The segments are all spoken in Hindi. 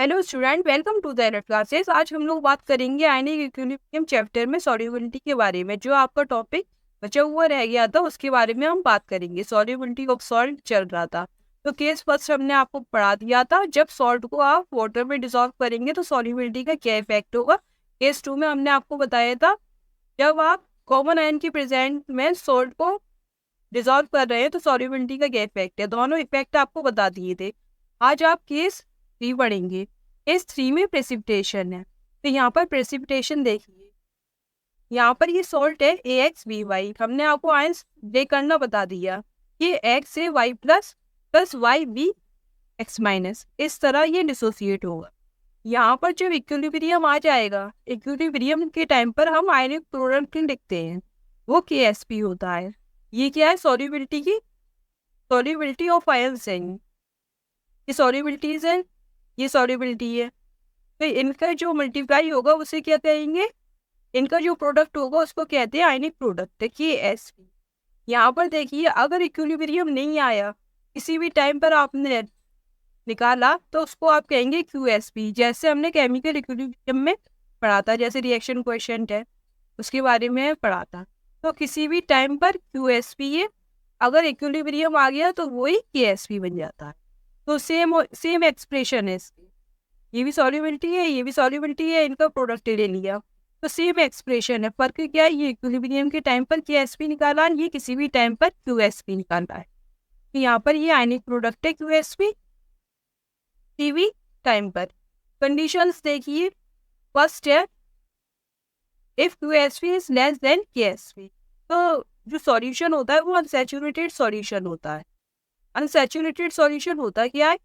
Hello student, welcome to the NF classes. आज हम लोग बात करेंगे आयनिक इक्विलिब्रियम चैप्टर में सॉल्युबिलिटी के बारे में। जो आपका टॉपिक बचा हुआ रह गया था उसके बारे में हम बात करेंगे। सॉल्युबिलिटी ऑफ सॉल्ट चल रहा था, तो केस फर्स्ट हमने आपको पढ़ा दिया था। जब सॉल्ट को आप वाटर में डिसॉल्व करेंगे तो सॉल्युबिलिटी का क्या इफेक्ट होगा। केस 2 में हमने आपको बताया था जब आप कॉमन आयन की प्रेजेंट में सॉल्ट को डिसॉल्व कर रहे हैं तो सॉल्युबिलिटी का क्या इफेक्ट है। दोनों इफेक्ट आपको बता दिए थे। आज आप केस 3 पढ़ेंगे। केस 3 में प्रेसिपिटेशन है। तो यहाँ पर प्रेसिपिटेशन देखिए, यहाँ पर ये सॉल्ट है AX/BY। हमने आपको आयंस ब्रेक करना बता दिया। ये X है Y प्लस प्लस YB(X-), इस तरह ये डिसोसिएट होगा। यहाँ पर जब इक्विलिब्रियम आ जाएगा, इक्विलिब्रियम के टाइम पर हम आयनिक प्रोडक्ट लिखते हैं, वो KSP होता है। ये क्या है, सॉल्युबिलिटी की सॉल्युबिलिटी ऑफ आयंस है। ये सॉल्युबिलिटीज है, ये सॉल्युबिलिटी है। तो इनका जो मल्टीप्लाई होगा उसे क्या कहेंगे, इनका जो प्रोडक्ट होगा उसको कहते हैं आयनिक प्रोडक्ट, KSP। यहाँ पर देखिए, अगर इक्विलिब्रियम नहीं आया, किसी भी टाइम पर आपने निकाला, तो उसको आप कहेंगे QSP। जैसे हमने केमिकल इक्विलिब्रियम में पढ़ा था, जैसे रिएक्शन क्वेश्चन है उसके बारे में पढ़ा था। तो किसी भी टाइम पर QSP है, अगर इक्विलिब्रियम आ गया तो वही KSP बन जाता है। तो सेम एक्सप्रेशन है इसकी। ये भी सॉल्युबिलिटी है, ये भी सॉल्युबिलिटी है, इनका प्रोडक्ट ले लिया तो सेम एक्सप्रेशन है। फर्क क्या है, ये इक्विलिब्रियम के टाइम पर KSP निकाला, ये किसी भी टाइम पर QSP निकाला है। तो यहाँ पर ये आयनिक प्रोडक्ट है QSP, किसी टाइम पर। कंडीशंस देखिए, फर्स्ट है if QSP is less than KSP। तो जो सॉल्यूशन होता है वो अनसैचुरेटेड सॉल्यूशन होता है। अनसैचुरेटेड सॉल्यूशन होता क्या है,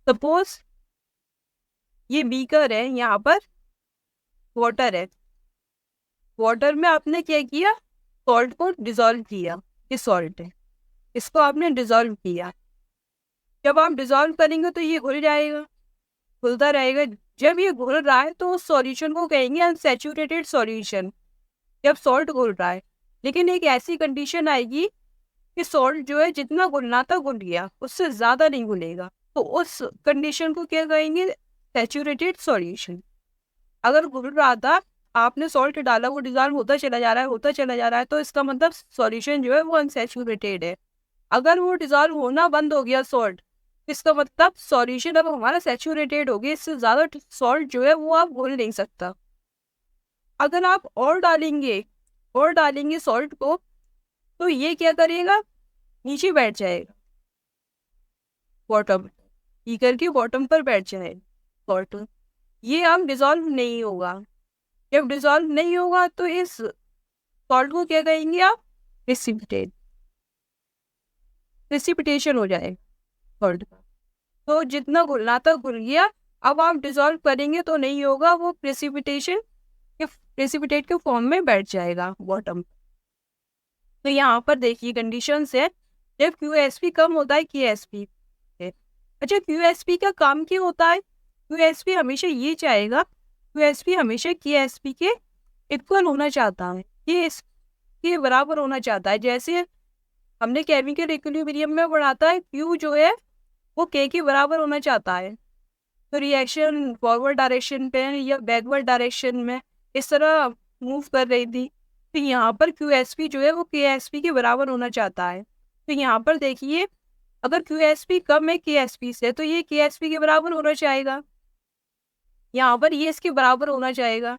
सपोज ये बीकर है, यहाँ पर वाटर है, वाटर में आपने क्या किया, सॉल्ट को डिसॉल्व किया। ये सॉल्ट है, इसको आपने डिसॉल्व किया। जब आप डिसॉल्व करेंगे तो ये घुल जाएगा, घुलता रहेगा। जब ये घुल रहा है तो उस सॉल्यूशन को कहेंगे अनसैचुरेटेड सॉल्यूशन, जब सॉल्ट घुल रहा है। लेकिन एक ऐसी कंडीशन आएगी कि सॉल्ट जो है जितना घुलना था घुल गया, उससे ज़्यादा नहीं घुलेगा, तो उस कंडीशन को क्या कहेंगे, सैचुरेटेड सॉल्यूशन। अगर घुल रहा था, आपने सॉल्ट डाला, वो डिसॉल्व होता चला जा रहा है, होता चला जा रहा है, तो इसका मतलब सॉल्यूशन जो है वो अनसैचुरेटेड है। अगर वो डिसॉल्व होना बंद हो गया सॉल्ट, इसका मतलब सॉल्यूशन अब हमारा सैचुरेटेड हो गया, इससे ज़्यादा सॉल्ट जो है वो आप घुल नहीं सकता। अगर आप और डालेंगे सॉल्ट को, तो ये क्या करेगा, नीचे बैठ जाएगा, बॉटम, ये करके बॉटम पर बैठ जाए सॉल्ट। ये अब डिसॉल्व नहीं होगा। जब डिसॉल्व नहीं होगा तो इस सॉल्ट को क्या कहेंगे आप, प्रेसिपिटेशन हो जाएगा सॉल्ट का। तो जितना घुलना था घुल गया, अब आप डिसॉल्व करेंगे तो नहीं होगा, वो प्रेसिपिटेट के फॉर्म में बैठ जाएगा बॉटम। तो यहाँ पर देखिए कंडीशंस है, जब QSP कम होता है KSP। अच्छा, QSP का काम क्या होता है, QSP हमेशा ये चाहेगा, QSP हमेशा KSP के इक्वल होना चाहता है, ये इसके बराबर होना चाहता है। जैसे हमने केमिकल इक्विलिब्रियम में पढ़ाता है, Q जो है वो K के बराबर होना चाहता है। तो रिएक्शन फॉरवर्ड डायरेक्शन पे या बैकवर्ड डायरेक्शन में इस तरह मूव कर रही थी, तो यहाँ पर QSP जो है वो KSP के बराबर होना चाहता है। तो यहाँ पर देखिए, अगर QSP कम है KSP से, तो ये KSP के बराबर होना चाहेगा, यहाँ पर ये इसके बराबर होना चाहेगा,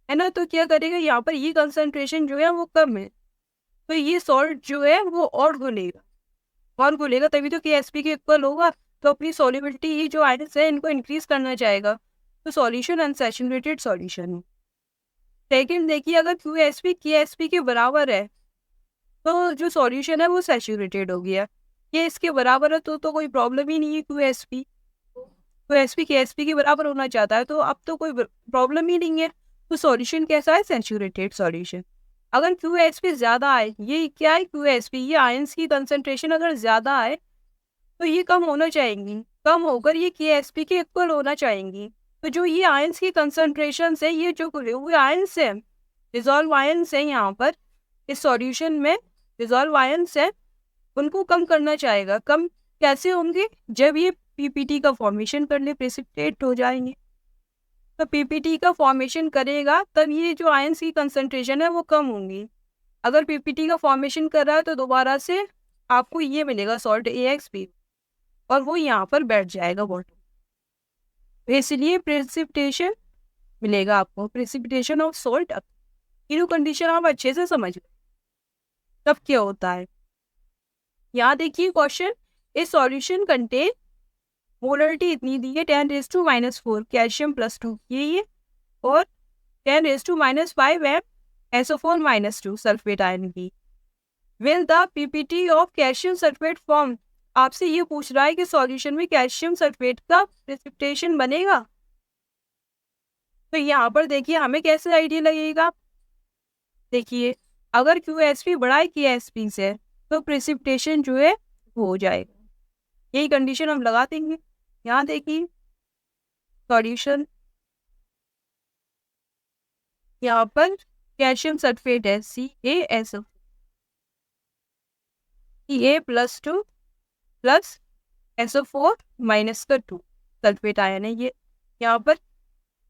है ना। तो क्या करेगा, यहाँ पर ये कंसंट्रेशन जो है वो कम है, तो ये सॉल्ट जो है वो और घुलेगा, तभी तो KSP के इक्वल होगा। तो अपनी सॉल्युबिलिटी, ये जो आयंस है इनको इंक्रीज करना चाहेगा, तो सॉल्यूशन अनसैचुरेटेड सॉल्यूशन है। सेकेंड देखिए, अगर QSP KSP के बराबर है तो जो सॉल्यूशन है वो सैचुरेटेड हो गया। ये इसके बराबर है तो कोई प्रॉब्लम ही नहीं है। QSP KSP के बराबर होना चाहता है, तो अब तो कोई प्रॉब्लम ही नहीं है। तो सॉल्यूशन कैसा है, सैचुरेटेड सॉल्यूशन। अगर QSP ज़्यादा आए, ये क्या है QSP, ये आयंस की कंसंट्रेशन अगर ज़्यादा आए तो ये कम होना चाहेंगी, कम होकर ये KSP के इक्वल होना चाहेंगी। तो जो ये आयंस की कंसंट्रेशन है, ये जो खुले हुए आयंस है, डिसॉल्व आयंस है, यहाँ पर इस सॉल्यूशन में डिसॉल्व आयंस है, उनको कम करना चाहेगा। कम कैसे होंगे, जब ये पीपीटी का फॉर्मेशन कर ले, प्रेसिपिटेट हो जाएंगे। तो पीपीटी का फॉर्मेशन करेगा तब ये जो आयंस की कंसंट्रेशन है वो कम होंगी। अगर पीपीटी का फॉर्मेशन कर रहा है तो दोबारा से आपको ये मिलेगा सॉल्ट AX भी, और वो यहाँ पर बैठ जाएगा वाटर। इसलिए प्रेसिपिटेशन मिलेगा आपको, प्रेसिपिटेशन ऑफ सॉल्ट। तीनों कंडीशन आप अच्छे से समझ लो। तब क्या होता है, यहाँ देखिए क्वेश्चन, ए सॉल्यूशन कंटेन मोलरिटी इतनी दी है 10⁻⁻⁴ कैल्शियम +2 ये और 10⁻⁻⁵ m SO4-2 सल्फेट आयन की। Will the PPT of calcium sulphate form, आपसे ये पूछ रहा है कि सॉल्यूशन में कैल्शियम सल्फेट का प्रेसिपिटेशन बनेगा। तो यहाँ पर देखिए हमें कैसे आइडिया लगेगा, देखिए अगर QSP बड़ा है KSP से तो प्रेसिपिटेशन जो है वो हो जाएगा। यही कंडीशन हम लगा देंगे। यहाँ देखिए सॉल्यूशन, यहाँ पर कैल्शियम सल्फेट है CaSO, Ca+2 plus SO4-2 sulphate ion है ये। यहाँ पर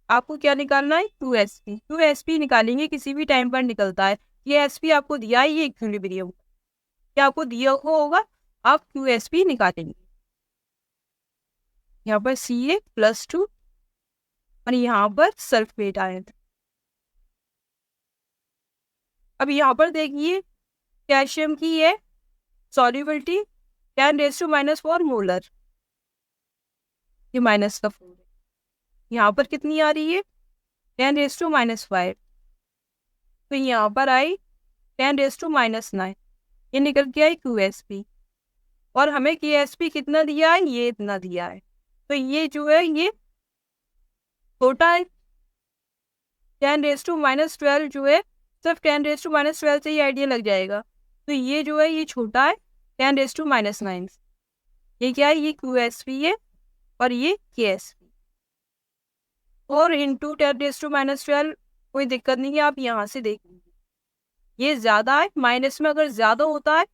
आपको क्या निकालना है, QSP निकालेंगे, किसी भी टाइम पर निकलता है। ये SP आपको दिया है, ये इक्विलिब्रियम क्या आपको दिया होगा, आप QSP निकालेंगे। यहाँ पर Ca+2 और यहाँ पर सल्फेट आयन। अब यहाँ पर देखिए कैल्शियम की है सॉल्युबिलिटी 10⁻⁻⁴ मोलर, ये माइनस का 4 है। यहाँ पर कितनी आ रही है 10⁻⁻⁵, तो यहाँ पर आई 10⁻⁹, ये निकल के आई QSP, और हमें KSP कितना दिया है, ये इतना दिया है। तो ये जो है ये छोटा है, 10⁻12 जो है सिर्फ 10⁻12 से ही आइडिया लग जाएगा। तो ये जो है ये छोटा है 10⁻⁹, ये क्या है, ये QSP है और ये KSP। और इंटू 10⁻12 कोई दिक्कत नहीं है, आप यहाँ से देख लीजिए ये ज़्यादा है। माइनस में अगर ज़्यादा होता है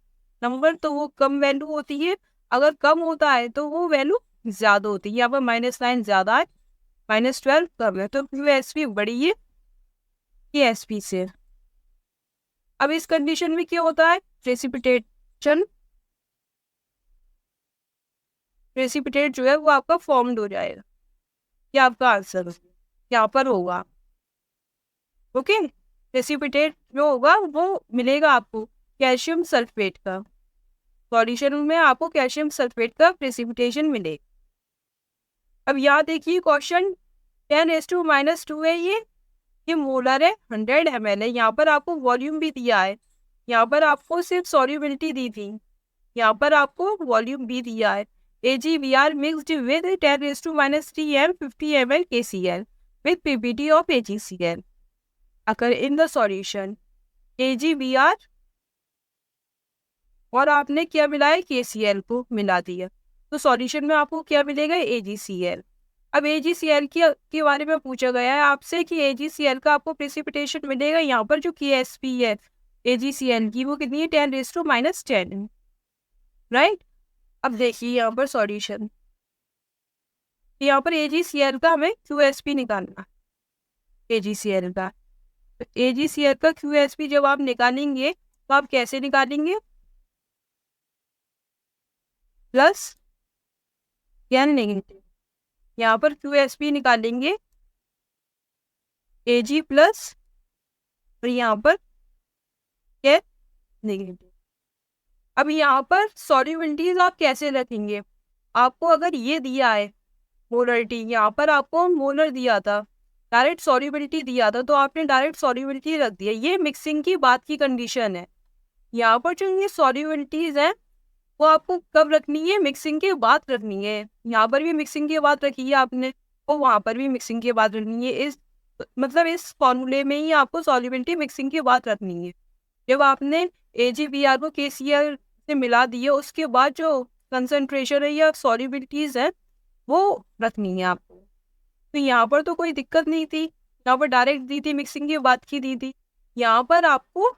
नंबर तो वो कम वैल्यू होती है, अगर कम होता है तो वो वैल्यू ज़्यादा होती है। यहाँ पर -9 ज़्यादा है, -12 कम है, तो QSP बड़ी है KSP से। अब इस कंडीशन में क्या होता है, प्रेसिपिटेट जो है वो आपका फॉर्म्ड हो जाएगा। ये आपका आंसर यहाँ पर होगा। ओके, प्रेसिपिटेट जो होगा वो मिलेगा आपको कैल्शियम सल्फेट का, सॉल्यूशन में आपको कैल्शियम सल्फेट का प्रेसिपिटेशन मिलेगा। अब यहाँ देखिए क्वेश्चन 10⁻⁻2 है, ये मोलर है, 100 ml है। यहाँ पर आपको वॉल्यूम भी दिया है, यहाँ पर आपको सिर्फ सॉल्युबिलिटी दी थी, यहाँ पर आपको वॉल्यूम भी दिया है। AgBr mixed with 10⁻³ m 50 ml KCl with PPT of AgCl occur in the solution AgBr, और आपने क्या मिलाया, KCl को मिला दिया, तो सॉल्यूशन में आपको क्या मिलेगा, AgCl। अब AgCl के बारे में पूछा गया है आपसे कि AgCl का आपको प्रेसिपिटेशन मिलेगा। यहाँ पर जो KSP है AgCl की वो कितनी है, 10⁻10, राइट। अब देखिए यहाँ पर सॉल्यूशन, यहाँ पर AgCl का हमें QSP निकालना, AgCl का, तो AgCl का QSP जब आप निकालेंगे तो आप कैसे निकालेंगे, प्लस या नेगेटिव। यहाँ पर QSP निकालेंगे Ag प्लस, और यहाँ पर क्या, नेगेटिव। अब यहाँ पर सॉल्युबिलिटीज आप कैसे रखेंगे, आपको अगर ये दिया है मोलरिटी, यहाँ पर आपको मोलर दिया था, डायरेक्ट सॉल्युबिलिटी दिया था, तो आपने डायरेक्ट सॉल्युबिलिटी रख दिया। ये मिक्सिंग की बात की कंडीशन है। यहाँ पर जो ये सॉल्युबिलिटीज हैं वो आपको कब रखनी है, मिक्सिंग के बाद रखनी है। यहाँ पर भी मिक्सिंग के बाद रखी है आपने, और वहाँ पर भी मिक्सिंग के बाद रखनी है। इस मतलब इस फॉर्मूले में ही आपको सॉल्युबिलिटी मिक्सिंग के बाद रखनी है। जब आपने AgBr को KCl से मिला दिए उसके बाद जो कंसंट्रेशन है या सॉल्युबिलिटीज है वो रखनी है आपको। तो यहाँ पर तो कोई दिक्कत नहीं थी, यहाँ पर डायरेक्ट दी थी, मिक्सिंग के बाद की दी थी। यहाँ पर आपको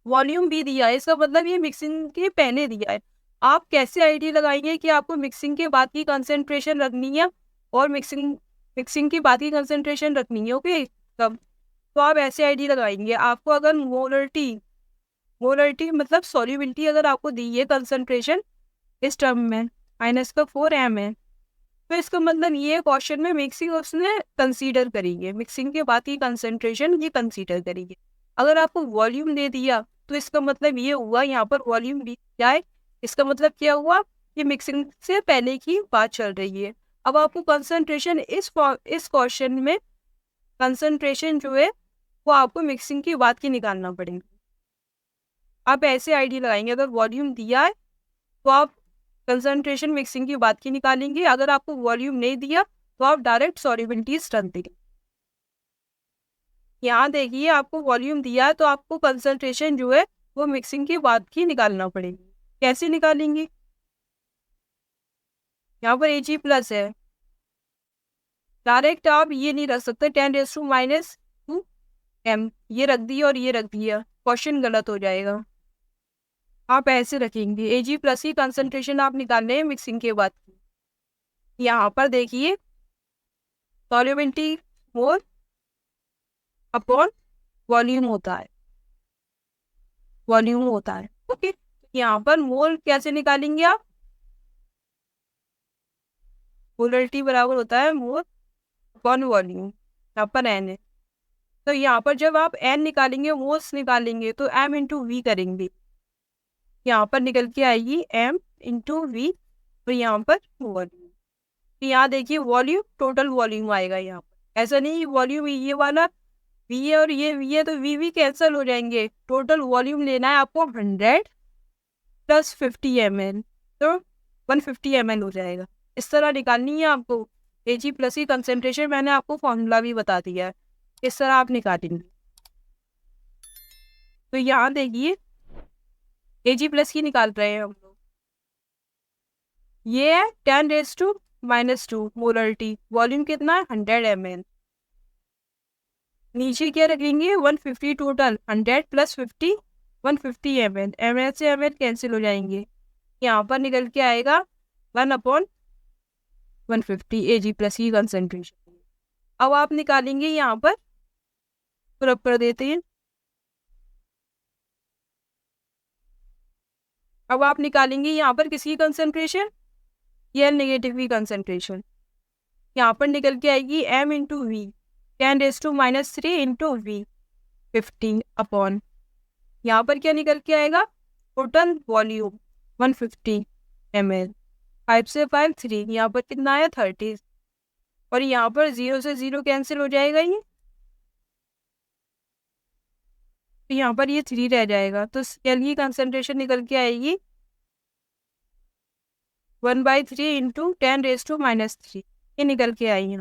वॉल्यूम भी दिया है, इसका मतलब ये मिक्सिंग के पहले दिया है। आप कैसे आईडी लगाएंगे कि आपको मिक्सिंग के बाद की कंसंट्रेशन रखनी है और मिक्सिंग की बाद की कंसंट्रेशन रखनी है, ओके। तब तो आप ऐसे आईडी लगाएंगे। आपको अगर मोलरिटी मतलब सॉल्युबिलिटी अगर आपको दी है कंसंट्रेशन इस टर्म में -4m है, तो इसका मतलब ये क्वेश्चन में मिक्सिंग उसने कंसीडर करेंगे, मिक्सिंग के बाद की कंसंट्रेशन ये कंसीडर करेंगे। अगर आपको वॉल्यूम दे दिया तो इसका मतलब ये हुआ यहाँ पर वॉल्यूम दी जाए, इसका मतलब क्या हुआ, ये मिक्सिंग से पहले की बात चल रही है। अब आपको कंसंट्रेशन इस क्वेश्चन में कंसंट्रेशन जो है वो आपको मिक्सिंग की बाद की निकालना पड़ेगा। आप ऐसे आईडी लगाएंगे, अगर वॉल्यूम दिया है तो आप कंसंट्रेशन मिक्सिंग की बात की निकालेंगे, अगर आपको वॉल्यूम नहीं दिया तो आप डायरेक्ट सॉल्युबिलिटीज रख देंगे। यहाँ देखिए आपको वॉल्यूम दिया है तो आपको कंसंट्रेशन जो है वो मिक्सिंग की बात की निकालना पड़ेगी। कैसे निकालेंगे, यहाँ पर Ag प्लस है, डायरेक्ट आप ये नहीं रख सकते 10⁻²m, ये रख दिया और ये रख दिया, क्वेश्चन गलत हो जाएगा। आप ऐसे रखेंगे Ag प्लस की कंसंट्रेशन आप निकाल रहे हैं मिक्सिंग के बाद की। यहाँ पर देखिए सॉल्युबिलिटी मोल अपॉन वॉल्यूम होता है, वॉल्यूम होता है, ओके। यहाँ पर मोल कैसे निकालेंगे आप, मोलरिटी बराबर होता है मोल अपॉन वॉल्यूम, यहाँ पर n है। तो यहाँ पर जब आप n निकालेंगे, मोल्स निकालेंगे तो m इंटू वी करेंगे, यहाँ पर निकल के आएगी m इंटू वी और यहाँ पर वॉल्यूम। यहाँ देखिए वॉल्यूम टोटल वॉल्यूम आएगा यहाँ पर, ऐसा नहीं वॉल्यूम ये वाला वी है और ये वी है तो वी कैंसिल हो जाएंगे, टोटल वॉल्यूम लेना है आपको 100 + 50 ml, तो 150 ml हो जाएगा। इस तरह निकालनी है आपको। Ag प्लस की कंसेंट्रेशन मैंने आपको फॉर्मूला भी बता दिया है, इस तरह आप निकालेंगे। तो यहाँ देखिए Ag प्लस की निकाल रहे हैं हम लोग, ये है 10⁻² मोलरिटी, वॉल्यूम कितना है 100 ml। नीचे क्या रखेंगे 150 टोटल, 100 + 50 150 ml, ml से ml कैंसिल हो जाएंगे, यहाँ पर निकल के आएगा 1/150 Ag प्लस की कंसेंट्रेशन। अब आप निकालेंगे यहाँ पर, पुरअप कर देते हैं। अब आप निकालेंगे यहाँ पर किसकी कंसेंट्रेशन, ये नेगेटिव की कंसेंट्रेशन, यहाँ पर निकल के आएगी m into V, 10⁻³ into V 50 upon, यहाँ पर क्या निकल के आएगा टोटल वॉल्यूम 150 ml, 5 से 5 3, यहाँ पर कितना आया 30, और यहाँ पर 0 से 0 कैंसिल हो जाएगा ये, तो यहाँ पर ये 3 रह जाएगा, तो सेल की कंसेंट्रेशन निकल के आएगी 1/3 इंटू 10⁻³ ये निकल के आई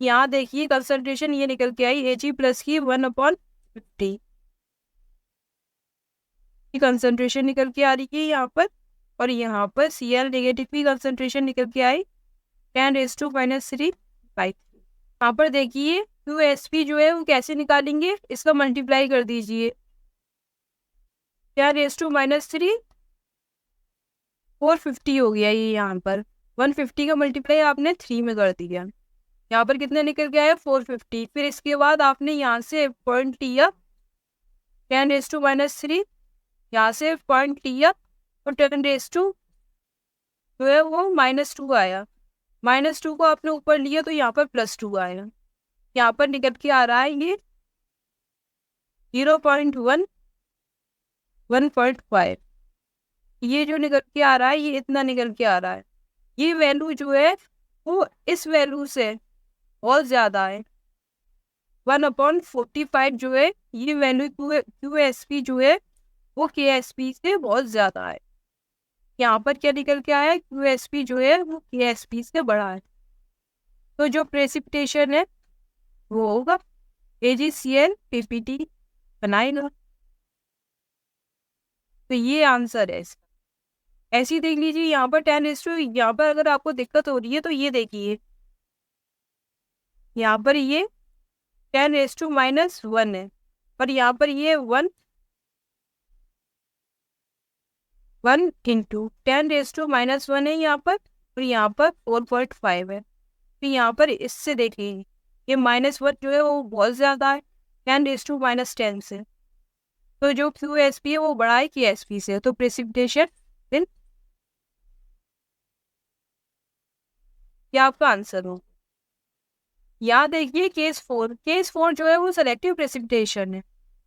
यहाँ देखिए कंसेंट्रेशन ये निकल के आई Ag प्लस की 1/50 की कंसेंट्रेशन निकल के आ रही है यहाँ पर, और यहाँ पर Cl नेगेटिव की कंसेंट्रेशन निकल के आई 10⁻³ यहाँ पर देखिए QSP जो है वो कैसे निकालेंगे, इसका मल्टीप्लाई कर दीजिए, 10⁻³ 450 हो गया ये, यहाँ पर 150 का मल्टीप्लाई आपने 3 में कर दिया, यहाँ पर कितने निकल के आया 450। फिर इसके बाद आपने यहाँ से पॉइंट लिया 10⁻³ यहाँ से पॉइंट लिया और 10⁻² जो है वो -2 आया, -2 को आपने ऊपर लिया तो यहाँ पर +2 आया, यहाँ पर निकल के आ रहा है ये 0.1 1.5, ये जो निकल के आ रहा है ये इतना निकल के आ रहा है, ये वैल्यू जो है वो इस वैल्यू से बहुत ज़्यादा है, 1/45 जो है ये वैल्यू QSP जो है वो KSP से बहुत ज़्यादा है। यहाँ पर क्या निकल के आया QSP जो है वो KSP से बड़ा है, तो जो प्रेसिपिटेशन है वो होगा AgCl PPT बनाएगा। तो ये आंसर है इसका। ऐसे ही देख लीजिए यहाँ पर 10⁻, यहाँ पर अगर आपको दिक्कत हो रही है तो ये देखिए यहाँ पर ये 10⁻⁻1 है, पर यहाँ पर ये 1 1 इंटू 10⁻⁻1 है यहाँ पर, और यहाँ पर 4.5 है। तो यहाँ पर इससे देखिए ये -1 जो है वो बहुत ज़्यादा है 10⁻10 से। तो जो QSP है वो बड़ा है KSP से, तो प्रेसिपिटेशन देन क्या आपका आंसर हो। यहाँ देखिए केस 4 जो है वो सेलेक्टिव प्रेसिपिटेशन है।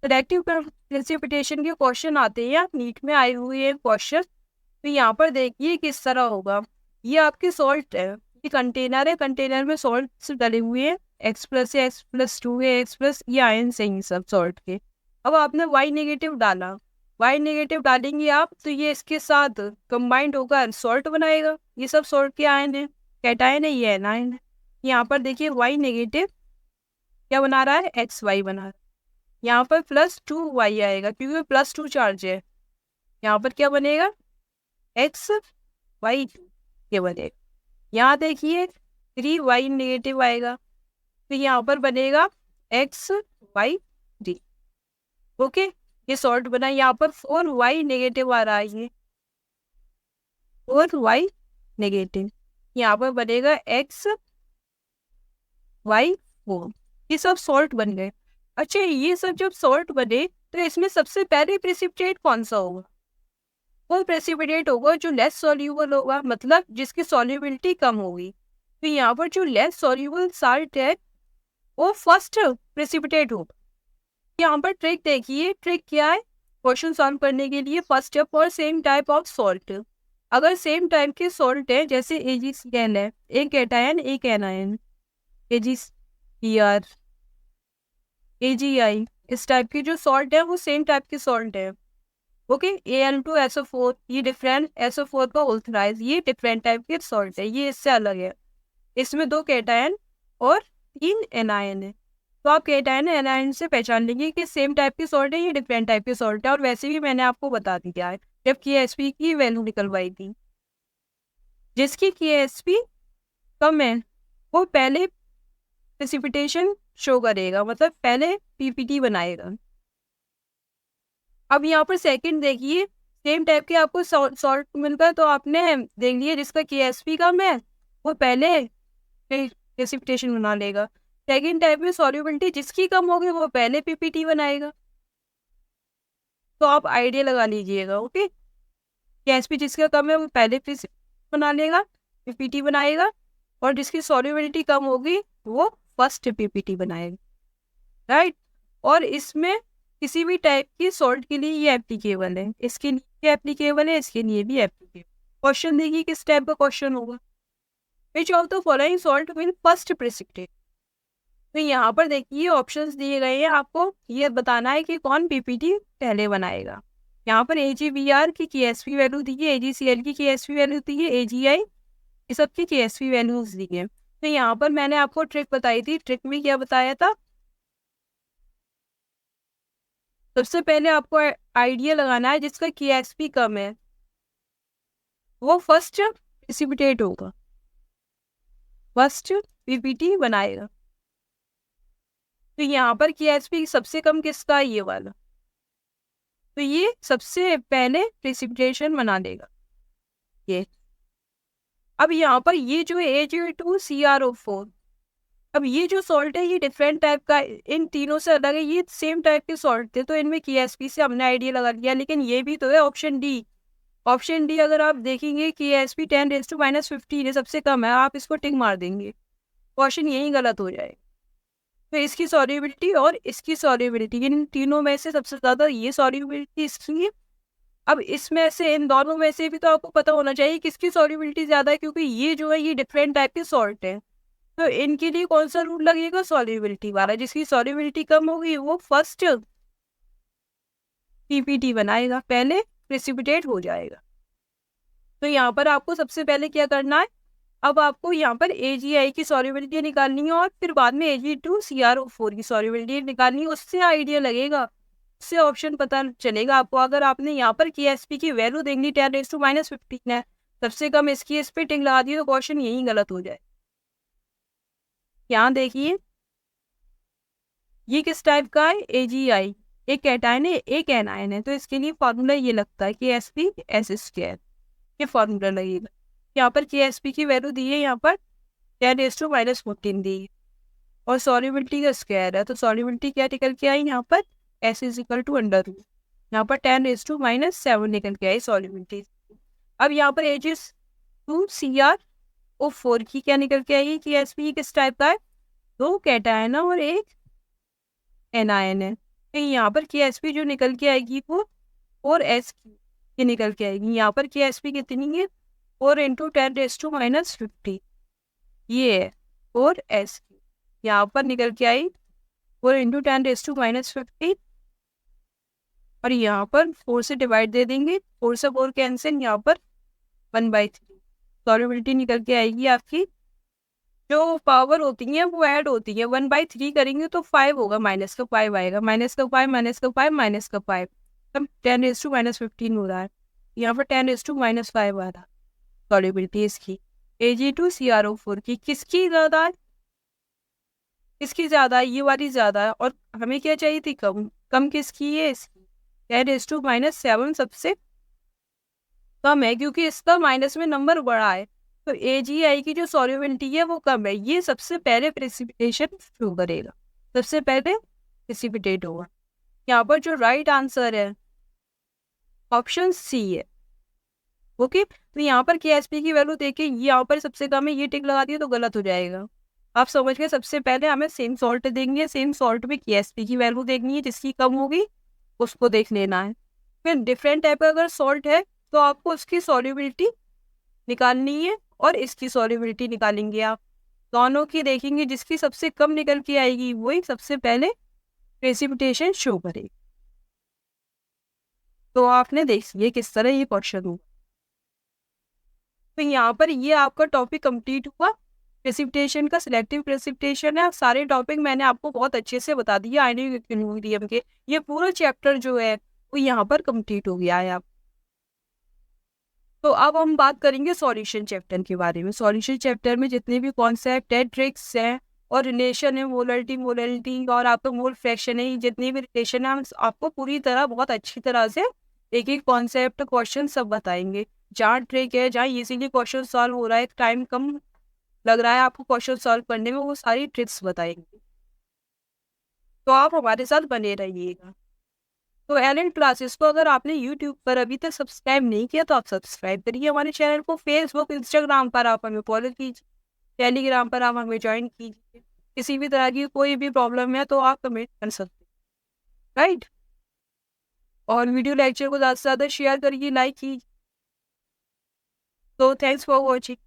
सेलेक्टिव प्रेसिपिटेशन के क्वेश्चन आते हैं नीट में आए हुए हैं क्वेश्चन। तो यहाँ पर देखिए किस तरह होगा। ये आपकी सॉल्ट है, ये कंटेनर है, कंटेनर में सॉल्ट डले हुए हैं, X+ है, X+2 है, X+ ये आयन से ही सब सॉल्ट के। अब आपने Y नेगेटिव डाला, Y नेगेटिव डालेंगे आप तो ये इसके साथ कंबाइंड होकर सॉल्ट बनाएगा। ये सब सॉल्ट के आयन है, कैटायन है, ये एनायन है। यहाँ पर देखिए Y नेगेटिव क्या बना रहा है, XY बना रहा है। यहाँ पर +2Y आएगा क्योंकि +2 चार्ज है। यहाँ पर क्या बनेगा, XY ये बनेगा। यहाँ देखिए 3Y नेगेटिव आएगा तो यहाँ पर बनेगा XYD। ओके, ये सॉल्ट बना। यहाँ पर 4Y नेगेटिव आ रहा है, ये 4Y नेगेटिव, यहाँ पर बनेगा XY4। ये सब सॉल्ट बन गए। अच्छा, ये सब जब सॉल्ट बने तो इसमें सबसे पहले प्रेसिपिटेट कौन सा होगा, वो प्रेसिपिटेट होगा जो लेस सॉल्यूबल होगा, मतलब जिसकी सॉल्युबिलिटी कम होगी। तो यहाँ पर जो लेस सॉल्यूबल साल्ट है वो फर्स्ट प्रेसिपिटेट होगा। यहाँ पर ट्रिक देखिए, ट्रिक क्या है, क्वेश्चन सॉल्व करने के लिए first step for same type of salt. अगर सेम टाइप के सॉल्ट है जैसे AgCl है, एक कैटायन एक एनायन, AgCr AgI, इस टाइप की जो सॉल्ट है वो सेम टाइप की सॉल्ट है। ओके, Al2SO4 ये डिफरेंट, SO4 का ऑल्थराइज, ये डिफरेंट टाइप के सॉल्ट है, ये इससे अलग है। इसमें 2 कैटायन और 3 एनायन है। तो आप कैटायन एनायन से पहचान लेंगे कि सेम टाइप की सॉल्ट है, ये डिफरेंट टाइप की सॉल्ट है। और वैसे भी मैंने आपको बता दिया है जब KSP की वैल्यू निकलवाई थी, जिसकी KSP कम है वो पहले प्रेसिपिटेशन शो करेगा, मतलब पहले PPT बनाएगा। अब यहाँ पर सेकंड देखिए, सेम टाइप के आपको सॉल्ट मिलकर तो आपने देख लिया जिसका KSP कम है वो पहले प्रेसिपिटेशन बना लेगा। सेकंड टाइप में सॉल्युबिलिटी जिसकी कम होगी वो पहले PPT बनाएगा। तो आप आइडिया लगा लीजिएगा। ओके, KSP जिसका कम है वो पहले बना लेगा, PPT बनाएगा, और जिसकी सॉल्युबिलिटी कम होगी वो फर्स्ट PPT बनाएगा, राइट। और इसमें किसी भी टाइप की सॉल्ट के लिए ये एप्लीकेबल है, इसके लिए एप्लीकेबल है, इसके लिए भी एप्लीकेबल। क्वेश्चन देखिए किस टाइप का क्वेश्चन होगा, which of the following salt will first precipitate. तो यहाँ पर देखिए ऑप्शंस दिए गए हैं, आपको ये बताना है कि कौन PPT पहले बनाएगा। यहाँ पर AgBr की KSP वैल्यू दी है, AgCl की KSP वैल्यू दी है, AgI ये सब की KSP वैल्यूज दी है। तो यहाँ पर मैंने आपको ट्रिक बताई थी, ट्रिक में क्या बताया था, सबसे पहले आपको आइडिया लगाना है जिसका KSP कम है वो फर्स्ट प्रेसिपिटेट होगा, फर्स्ट PPT बनाएगा। तो यहाँ पर KSP सबसे कम किसका है, ये वाला, तो ये सबसे पहले प्रेसिपिटेशन बना देगा ये। अब यहाँ पर ये जो Ag2CrO4, अब ये जो सॉल्ट है ये डिफरेंट टाइप का, इन तीनों से अलग है, ये सेम टाइप के सॉल्ट थे तो इनमें KSP से हमने आइडिया लगा लिया। लेकिन ये भी तो है ऑप्शन डी, ऑप्शन डी अगर आप देखेंगे KSP 10⁻15 है, सबसे कम है, आप इसको टिक मार देंगे, क्वेश्चन यही गलत हो जाएगा। तो इसकी सॉल्युबिलिटी और इसकी सॉल्युबिलिटी, इन तीनों में से सबसे ज़्यादा ये सॉल्युबिलिटी इसकी। अब इसमें से इन दोनों में से भी तो आपको पता होना चाहिए किसकी सॉल्युबिलिटी ज़्यादा है, क्योंकि ये जो है ये डिफरेंट टाइप के सॉल्ट है। तो इनके लिए कौन सा रूल लगेगा, सॉल्युबिलिटी वाला, जिसकी सॉल्युबिलिटी कम होगी वो फर्स्ट PPT बनाएगा, पहले प्रेसिपिटेट हो जाएगा। तो यहाँ पर आपको सबसे पहले क्या करना है, अब आपको यहाँ पर AgI की सॉल्युबिलिटी निकालनी है और फिर बाद में Ag2CrO4 की सॉल्युबिलिटी निकालनी है। उससे आइडिया लगेगा, उससे ऑप्शन पता चलेगा आपको। अगर आपने यहाँ पर KSP की वैल्यू देख ली 10⁻15 है, सबसे कम इसकी, इस पे टिक लगा दी तो क्वेश्चन यही गलत हो जाए। यहाँ देखिए ये किस टाइप का है, AgI, एक कैटायन है एक एनायन है, तो इसके लिए फॉर्मूला ये लगता है कि Sp S स्क्वायर, ये फॉर्मूला लगेगा। यहाँ पर Ksp की वैल्यू दी है, यहाँ पर 10⁻14 दी है, और सॉल्युबिलिटी का स्क्वायर है, तो सॉल्युबिलिटी क्या निकल के आई यहाँ पर, S = अंडर रूट, यहाँ पर 10⁻7 निकल के आई सॉल्युबिलिटी। अब यहाँ पर Ag2Cr4 की क्या निकल के आई कि Sp किस टाइप का है, 2 कैटायन है और 1 एनायन है। तो यहाँ पर Ksp जो निकल के आएगी वो 4s की निकल के आएगी। यहाँ पर Ksp कितनी है, 4 × 10⁻50, ये है 4s की, यहाँ पर निकल के आई 4 × 10⁻50, और यहाँ पर 4 से डिवाइड दे देंगे, 4 से 4 कैंसिल, यहाँ पर 1/3 सॉल्युबिलिटी निकल के आएगी आपकी। जो पावर होती है वो ऐड होती है, 1/3 करेंगे तो 5 होगा, माइनस का 5 आएगा, माइनस का 5 माइनस का 5 माइनस का 5, तब 10⁻15 हो रहा है, यहाँ पर 10⁻5 आ रहा सॉल्युबिलिटी इसकी। Ag2Cr4 की किसकी ज़्यादा है, इसकी ज़्यादा है, ये वाली ज़्यादा है, और हमें क्या चाहिए थी, कम, कम किसकी है, इसकी। 10⁻7 सबसे कम है, क्योंकि इसका माइनस में नंबर बड़ा है, तो AgI की जो सॉल्युबिलिटी है वो कम है, ये सबसे पहले प्रेसिपिटेशन शुरू करेगा, सबसे पहले प्रेसिपिटेट होगा। यहाँ पर जो राइट आंसर है ऑप्शन सी है। ओके, तो यहाँ पर Ksp की वैल्यू देखे, ये यहाँ पर सबसे कम है, ये टिक लगा दिया तो गलत हो जाएगा। आप समझ गए, सबसे पहले हमें सेम सॉल्ट देंगे, सेम सॉल्ट में Ksp की वैल्यू देखनी है, जिसकी कम होगी उसको देख लेना है। फिर डिफरेंट टाइप का अगर सॉल्ट है तो आपको उसकी सॉल्युबिलिटी निकालनी है, और इसकी सॉल्युबिलिटी निकालेंगे आप, दोनों की देखेंगे, जिसकी सबसे कम निकल के आएगी वही सबसे पहले प्रेसिपिटेशन शो करेगी। तो आपने देखिए किस तरह ये क्वेश्चन हुआ। तो यहाँ पर ये आपका टॉपिक कंप्लीट हुआ, प्रेसिपिटेशन का, सिलेक्टिव प्रेसिपिटेशन है। सारे टॉपिक मैंने आपको बहुत अच्छे से बता दिया आयनिक इक्विलिब्रियम के, ये पूरा चैप्टर जो है वो यहाँ पर कंप्लीट हो गया है आप। तो अब हम बात करेंगे सॉल्यूशन चैप्टर के बारे में। सॉल्यूशन चैप्टर में जितने भी कॉन्सेप्ट है, ट्रिक्स हैं और रिलेशन है, मोलरिटी और आपका मोल फ्रैक्शन है, जितनी भी रिलेशन है हम आपको पूरी तरह बहुत अच्छी तरह से एक एक कॉन्सेप्ट क्वेश्चन सब बताएंगे। जहाँ ट्रिक है, जहाँ इजीली क्वेश्चन सॉल्व हो रहा है, टाइम कम लग रहा है आपको क्वेश्चन सॉल्व करने में, वो सारी ट्रिक्स बताएंगे। तो आप हमारे साथ बने रहिएगा। तो एलन क्लासेस को अगर आपने यूट्यूब पर अभी तक सब्सक्राइब नहीं किया तो आप सब्सक्राइब करिए हमारे चैनल को। फेसबुक इंस्टाग्राम पर आप हमें फॉलो कीजिए, टेलीग्राम पर आप हमें ज्वाइन कीजिए। किसी भी तरह की कोई भी प्रॉब्लम है तो आप कमेंट कर सकते हैं, राइट। और वीडियो लेक्चर को ज़्यादा से ज़्यादा शेयर करिए, लाइक कीजिए। तो थैंक्स फॉर वॉचिंग।